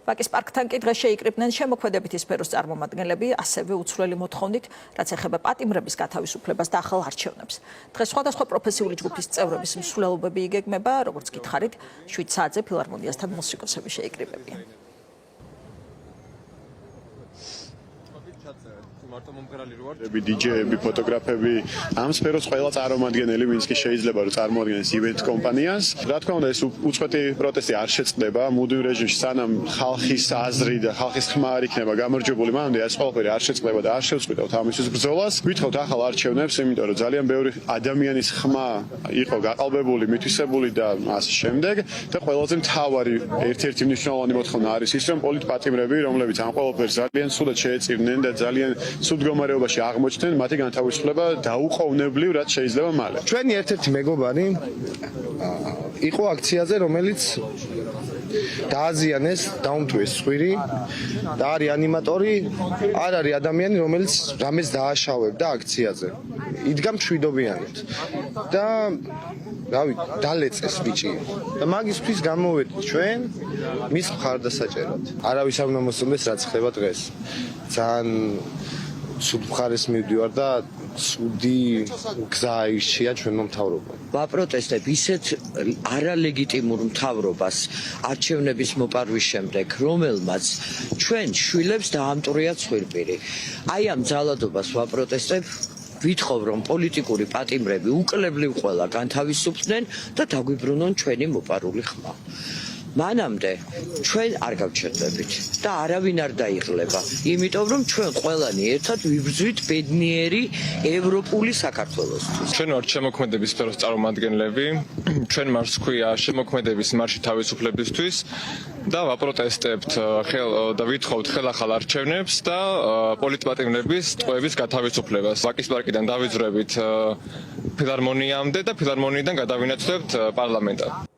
ვაკის პარკთან კი დღეს შეიკრიბნენ შემოქმედებითი სფეროს წარმომადგენლები, ასევე უცვლელი მოთხოვნით, რაც ეხება პატიმრების გათავისუფლებას და ახალ არჩევნებს. დღეს სხვადასხვა პროფესიული ჯგუფის წევრების მსვლელობები იგეგმება, როგორც გითხარით, 7 საათზე ფილარმონიასთან მუსიკოსები შეიკრიბებიან. DJ-ები, ფოტოგრაფები, ამ სფეროს ყველა წარმომადგენელი, ვინც კი შეიძლება რომ წარმოადგენს ივენთ კომპანიას. რა თქმა უნდა, ეს უწყვეტი პროტესტი არ შეწყდება მუდმივ რეჟიმში, სანამ ხალხის აზრი და ხალხის ხმა არ იქნება გამარჯვებული, მანამდე ეს ყველაფერი არ შეწყდება და არ შევწყვიტავთ ამისთვის ბრძოლას. ვითხოვთ ახალ არჩევნებს, იმიტომ რომ ძალიან ბევრი ადამიანის ხმა იყო გაყალბებული, მითვისებული და ასე შემდეგ. და ყველაზე მთავარი ერთ-ერთი მნიშვნელოვანი მოთხოვნა არის ის, რომ პოლიტპატიმრები, რომლებიც ამ ყველაფერს ძალიან სულად შეეწირნენ და ძალიან სულ მდგომარეობაში აღმოჩნდნენ, მათი განთავისუფლება დაუყოვნებლივ რაც შეიძლება მალე. ჩვენი ერთ-ერთი მეგობარი იყო აქციაზე, რომელიც დააზიანეს, დაუმტვეს ცხვირი და არის ანიმატორი, არ არის ადამიანი, რომელიც რამეს დააშავებდა აქციაზე. იდგა მშვიდობიანად და რავი, დალეწეს ბიჭი. და მაგისთვის გამოვედით ჩვენ მის მხარდასაჭერად. არავის არ უნდა მოსწონდეს რაც ხდება დღეს. ძალიან სულ მხარეს მივდივარ და სუდი გზა აირჩია ჩვენმა მთავრობამ. ვაპროტესტებ ისეთ არალეგიტიმურ მთავრობას არჩევნების მოპარვის შემდეგ, რომელმაც ჩვენ შვილებს დაამტვრია ცხვირპირი. აი ამ ძალადობას ვაპროტესტებ, ვითხოვ რომ პოლიტიკური პატიმრები უკლებლივ ყველა განთავისუფლდნენ და დაგვიბრუნონ ჩვენი მოპარული ხმა. მანამდე ჩვენ არ გავჩერდებით და არავინ არ დაიღლება, იმიტომ რომ ჩვენ ყველანი ერთად ვიბრძვით ბედნიერი ევროპული საქართველოსთვის. ჩვენ ვართ შემოქმედების სფეროს წარმომადგენლები, ჩვენ მარს ქვია შემოქმედების მარში თავისუფლებისთვის და ვაპროტესტებთ და ვითხოვთ ხელახალ არჩევნებს და პოლიტპატიმრების ტყვეების გათავისუფლებას. ვაკის პარკიდან დავიძრებით ფილარმონიამდე და ფილარმონიიდან გადავინაცვლებთ პარლამენტად.